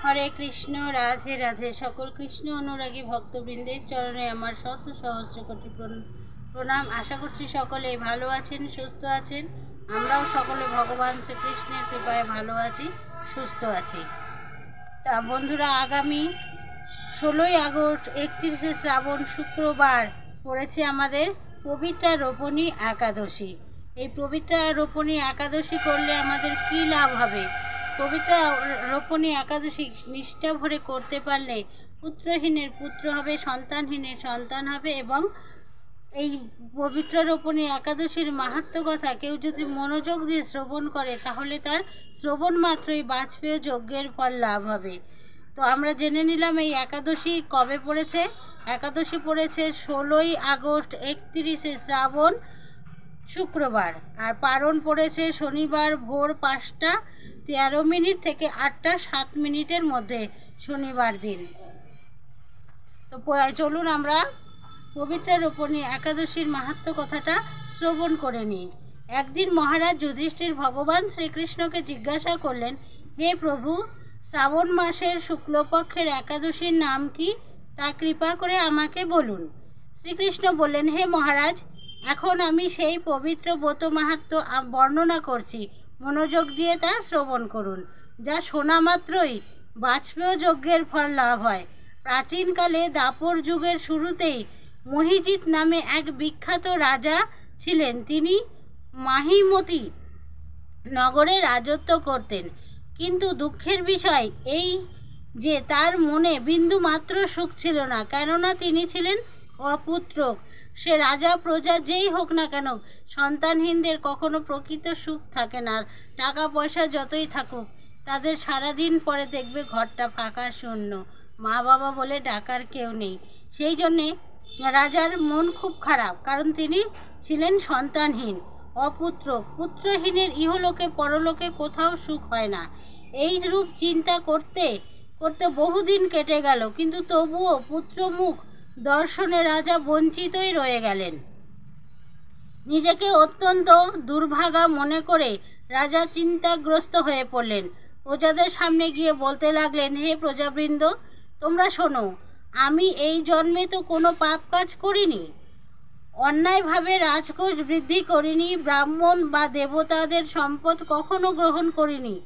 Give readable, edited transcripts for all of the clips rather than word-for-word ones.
हरे कृष्ण राधे राधे। सकल कृष्ण अनुरागी भक्तबृंदेर चरणे आमार शत सहस्र कोटि प्रणाम। आशा करछि सकले भालो आछेन, सुस्थ आछेन। आमराओ सकले भगवान श्रीकृष्णेर कृपाय भालो आछि, सुस्थ आछि। ता बंधुरा आगामी 16 আগস্ট 31শে শ্রাবণ शुक्रवार पड़ेছে आमादेर पवित्रा रोपणी एकादशी। এই পবিত্রা রোপণী একাদশী করলে আমাদের কি লাভ হবে? পবিত্রা রোপণী একাদশী নিষ্ঠা ভরে করতে পারলে পুত্রহীনের পুত্র হবে, সন্তানহীনের সন্তান হবে। এবং এই পবিত্র রোপণী একাদশীর মাহাত্ম্য কথা কেউ যদি মনোযোগ দিয়ে শ্রবণ করে তাহলে তার শ্রবণ মাত্রই বাজপেয় যজ্ঞের ফল লাভ হবে। তো আমরা জেনে নিলাম এই একাদশী কবে পড়েছে। একাদশী পড়েছে 16 আগস্ট 31শে শ্রাবণ शुक्रवार और पारण पड़ेছে शनिवार भोर 5টা 13 मिनट থেকে 8টা 7 मिनिटेर मध्य शनिवार दिन। तो चलुन आमरा पवित्र रोपणी एकादशीर माहात्म्य कथाटा श्रवण करे निই। एकदिन महाराज युधिष्ठिर भगवान श्रीकृष्ण के जिज्ञासा करलेन, हे प्रभु, श्रावण मासेर शुक्लपक्षेर एकादशीर नाम कि ता कृपा करे आमाके बोलुन। श्रीकृष्ण बोलेन, हे महाराज, এখন আমি সেই পবিত্র ব্রত মাহাত্ম্য বর্ণনা করছি, মনোযোগ দিয়ে তা শ্রবণ করুন। যা শোনা মাত্রই বাজপেয় যজ্ঞের ফল লাভ হয়। প্রাচীনকালে দাপর যুগের শুরুতেই মহিজিৎ নামে এক বিখ্যাত রাজা ছিলেন। তিনি মাহিমতি নগরে রাজত্ব করতেন। কিন্তু দুঃখের বিষয় এই যে তার মনে বিন্দু মাত্র সুখ ছিল না, কেননা তিনি ছিলেন অপুত্রক। সে রাজা প্রজা যেই হোক না কেন সন্তানহীনদের কখনো প্রকৃত সুখ থাকে না। টাকা পয়সা যতই থাকুক তাদের সারাদিন পরে দেখবে ঘরটা ফাঁকা শূন্য, মা বাবা বলে ডাকার কেউ নেই। সেই জন্যে রাজার মন খুব খারাপ, কারণ তিনি ছিলেন সন্তানহীন, অপুত্রক। পুত্রহীনের ইহলোকে পরলোকে কোথাও সুখ হয় না। এই রূপ চিন্তা করতে করতে বহুদিন কেটে গেল, কিন্তু তবুও পুত্রমুখ দর্শনে রাজা বঞ্চিতই রয়ে গেলেন। নিজেকে অত্যন্ত দুর্ভাগা মনে করে রাজা চিন্তাগ্রস্ত হয়ে পড়লেন। প্রজাদের সামনে গিয়ে বলতে লাগলেন, হে প্রজাবৃন্দ, তোমরা শোনো, আমি এই জন্মে তো কোনো পাপ কাজ করিনি, অন্যায়ভাবে রাজকোষ বৃদ্ধি করিনি, ব্রাহ্মণ বা দেবতাদের সম্পদ কখনো গ্রহণ করিনি।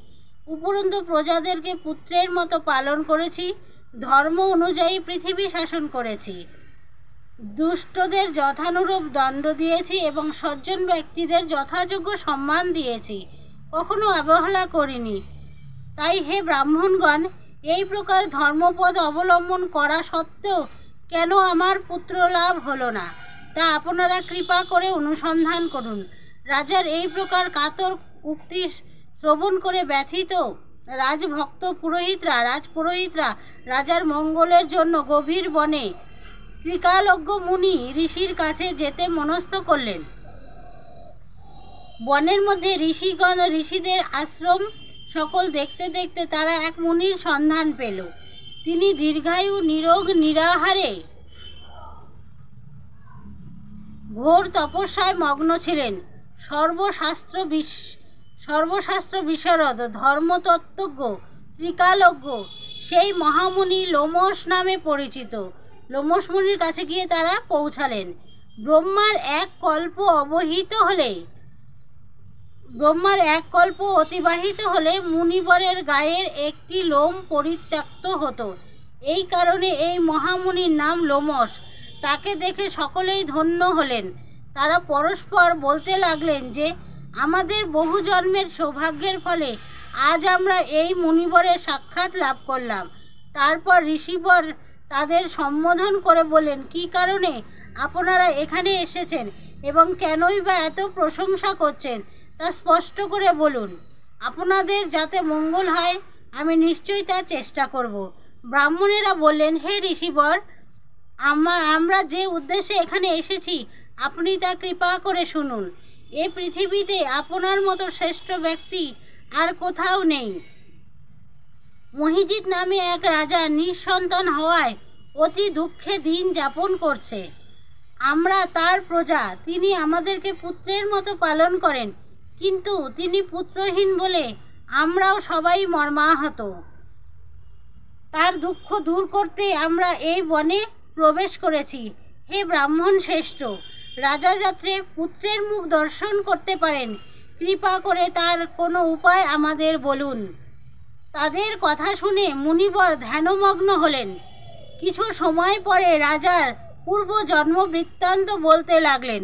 উপরন্তু প্রজাদেরকে পুত্রের মতো পালন করেছি, ধর্ম অনুযায়ী পৃথিবী শাসন করেছি, দুষ্টদের যথানুরূপ দণ্ড দিয়েছি এবং সজ্জন ব্যক্তিদের যথাযোগ্য সম্মান দিয়েছি, কখনো অবহেলা করিনি। তাই হে ব্রাহ্মণগণ, এই প্রকার ধর্মপদ অবলম্বন করা সত্ত্বেও কেন আমার পুত্র লাভ হলো না, তা আপনারা কৃপা করে অনুসন্ধান করুন। রাজার এই প্রকার কাতর উক্তি শ্রবণ করে ব্যথিত রাজপুরোহিতরা রাজার মঙ্গলের জন্য গভীর বনে ত্রিকালজ্ঞ মুনি ঋষির কাছে যেতে মনস্থ করলেন। বনের মধ্যে ঋষিদের আশ্রম সকল দেখতে দেখতে তারা এক মুনির সন্ধান পেল। তিনি দীর্ঘায়ু, নিরোগ, নিরাহারে ঘোর তপস্যায় মগ্ন ছিলেন। সর্বশাস্ত্র বিশারদ, ধর্মতত্ত্বজ্ঞ, ত্রিকালজ্ঞ সেই মহামুনি লোমশ নামে পরিচিত। লোমশ মুনির কাছে গিয়ে তারা পৌঁছালেন। ব্রহ্মার এক কল্প অতিবাহিত হলে মুনিবরের গায়ের একটি লোম পরিত্যক্ত হতো। এই কারণে এই মহামুনির নাম লোমশ। তাকে দেখে সকলেই ধন্য হলেন। তারা পরস্পর বলতে লাগলেন যে আমাদের বহু জন্মের সৌভাগ্যের ফলে আজ আমরা এই মুনিবরের সাক্ষাৎ লাভ করলাম। তারপর ঋষিবর তাদের সম্বোধন করে বললেন, কী কারণে আপনারা এখানে এসেছেন এবং কেনই বা এত প্রশংসা করছেন তা স্পষ্ট করে বলুন। আপনাদের যাতে মঙ্গল হয় আমি নিশ্চয়ই তা চেষ্টা করব। ব্রাহ্মণেরা বললেন, হে ঋষিবর, আমরা যে উদ্দেশ্যে এখানে এসেছি আপনি তা কৃপা করে শুনুন। এই পৃথিবীতে আপনার মতো শ্রেষ্ঠ ব্যক্তি আর কোথাও নেই। মহিজিৎ নামে এক রাজা নিঃসন্তান হওয়ায় অতি দুঃখে দিন যাপন করছে। আমরা তার প্রজা, তিনি আমাদেরকে পুত্রের মতো পালন করেন, কিন্তু তিনি পুত্রহীন বলে আমরাও সবাই মর্মাহত। তার দুঃখ দূর করতে আমরা এই বনে প্রবেশ করেছি। হে ব্রাহ্মণ শ্রেষ্ঠ, রাজা যাতে পুত্রের মুখ দর্শন করতে পারেন, কৃপা করে তার কোনো উপায় আমাদের বলুন। তাদের কথা শুনে মুনিবর ধ্যানমগ্ন হলেন। কিছু সময় পরে রাজার পূর্ব জন্ম বৃত্তান্ত বলতে লাগলেন।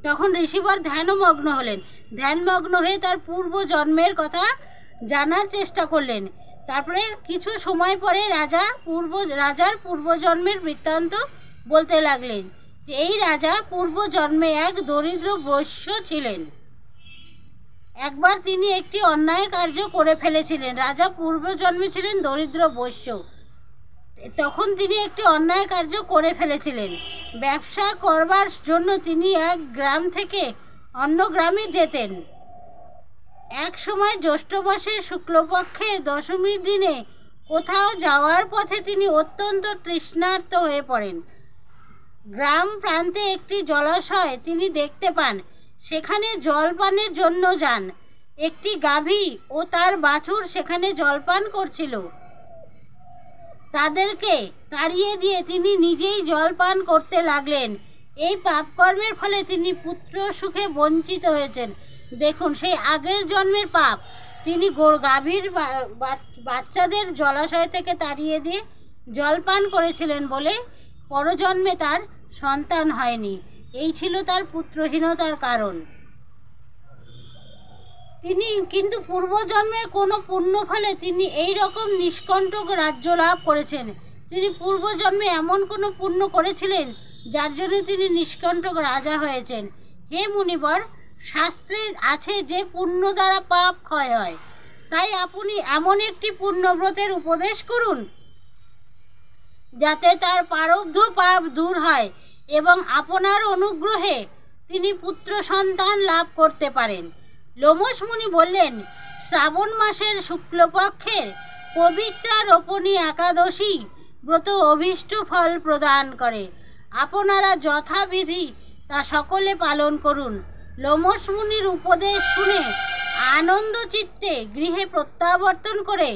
তখন ঋষিবর ধ্যানমগ্ন হলেন। ধ্যানমগ্ন হয়ে তার পূর্ব জন্মের কথা জানার চেষ্টা করলেন। তারপরে কিছু সময় পরে রাজার পূর্বজন্মের বৃত্তান্ত বলতে লাগলেন যে এই রাজা পূর্বজন্মে এক দরিদ্র বৈশ্য ছিলেন। একবার তিনি একটি অন্যায় কার্য করে ফেলেছিলেন। রাজা পূর্বজন্মে ছিলেন দরিদ্র বৈশ্য। তখন তিনি একটি অন্যায় কার্য করে ফেলেছিলেন। ব্যবসা করবার জন্য তিনি এক গ্রাম থেকে অন্য গ্রামে যেতেন। এক সময় জ্যৈষ্ঠ মাসের শুক্লপক্ষের দশমীর দিনে কোথাও যাওয়ার পথে তিনি অত্যন্ত তৃষ্ণার্ত হয়ে পড়েন। গ্রাম প্রান্তে একটি জলাশয় তিনি দেখতে পান। সেখানে জলপানের জন্য যান। একটি গাভী ও তার বাছুর সেখানে জলপান করছিল। তাদেরকে তাড়িয়ে দিয়ে তিনি নিজেই জলপান করতে লাগলেন। এই পাপকর্মের ফলে তিনি পুত্র সুখে বঞ্চিত হয়েছেন। দেখুন, সেই আগের জন্মের পাপ। তিনি গাভীর বাচ্চাদের জলাশয় থেকে তাড়িয়ে দিয়ে জলপান করেছিলেন বলে পরজন্মে তার সন্তান হয়নি। এই ছিল তার পুত্রহীনতার কারণ। তিনি কিন্তু পূর্বজন্মে কোনো পুণ্য ফলে তিনি এই রকম নিষ্কণ্টক রাজ্য লাভ করেছেন। তিনি পূর্বজন্মে এমন কোনো পুণ্য করেছিলেন যার জন্য তিনি নিষ্কণ্টক রাজা হয়েছেন। হে মুনিবর, শাস্ত্রে আছে যে পুণ্য দ্বারা পাপ ক্ষয় হয়। তাই আপনি এমন একটি পুণ্যব্রতের উপদেশ করুন যাতে তার প্রারব্ধ পাপ দূর হয় এবং আপনার অনুগ্রহে তিনি পুত্র সন্তান লাভ করতে পারেন। লোমশ মুনি বললেন, শ্রাবণ মাসের শুক্লপক্ষের পবিত্রা রোপণী একাদশী ব্রত অভীষ্ট ফল প্রদান করে। আপনারা যথাবিধি তা সকলে পালন করুন। লোমশ মুনির উপদেশ শুনে আনন্দ চিত্তে গৃহে প্রত্যাবর্তন করে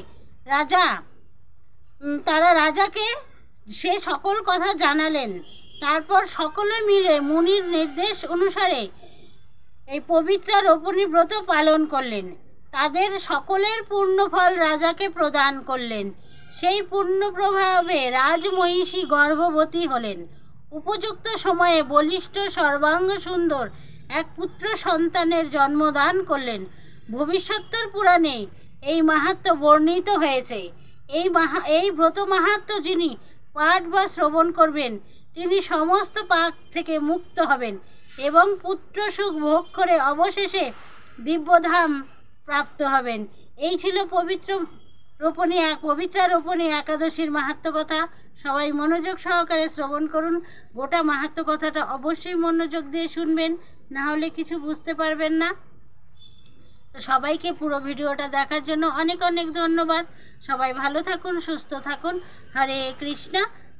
তারা রাজাকে সে সকল কথা জানালেন। তারপর সকলে মিলে মুনির নির্দেশ অনুসারে এই পবিত্রা রোপণী ব্রত পালন করলেন। তাদের সকলের পূর্ণফল রাজাকে প্রদান করলেন। সেই পূর্ণ প্রভাবে রাজমহিষী গর্ভবতী হলেন। উপযুক্ত সময়ে বলিষ্ঠ সর্বাঙ্গ সুন্দর এক পুত্র সন্তানের জন্মদান করলেন। ভবিষ্যত্তর পুরাণে এই মাহাত্ম্য বর্ণিত হয়েছে। এই ব্রত মাহাত্ম্য যিনি পাঠ বা শ্রবণ করবেন তিনি সমস্ত পাপ থেকে মুক্ত হবেন এবং পুত্র সুখ ভোগ করে অবশেষে দিব্যধাম প্রাপ্ত হবেন। এই ছিল পবিত্রা রোপণী একাদশীর মাহাত্ম্য কথা। সবাই মনোযোগ সহকারে শ্রবণ করুন। গোটা মাহাত্ম্য কথাটা অবশ্যই মনোযোগ দিয়ে শুনবেন, না হলে কিছু বুঝতে পারবেন না। তো সবাইকে পুরো ভিডিওটা দেখার জন্য অনেক অনেক ধন্যবাদ। সবাই ভালো থাকুন, সুস্থ থাকুন। হরে কৃষ্ণ,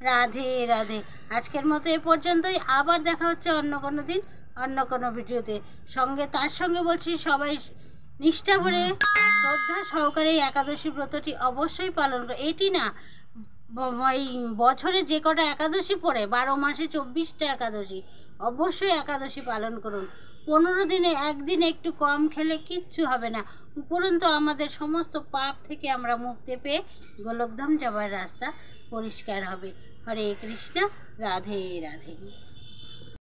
রাধে রাধে। আজকের মতো এ পর্যন্তই। আবার দেখা হচ্ছে অন্য কোনো দিন অন্য কোনো ভিডিওতে। তার সঙ্গে বলছি, সবাই নিষ্ঠা ভরে শ্রদ্ধা সহকারে একাদশী ব্রতটি অবশ্যই পালন করে। এটি না, এই বছরে যে কটা একাদশী পড়ে 12 মাসে 24টা একাদশী, অবশ্যই একাদশী পালন করুন। 15 দিনে একদিন একটু কম খেলে কিচ্ছু হবে না। উপরন্তু আমাদের সমস্ত পাপ থেকে আমরা মুক্তি পেয়ে গোলকধাম যাবার রাস্তা পরিষ্কার হবে। হরে কৃষ্ণ, রাধে রাধে।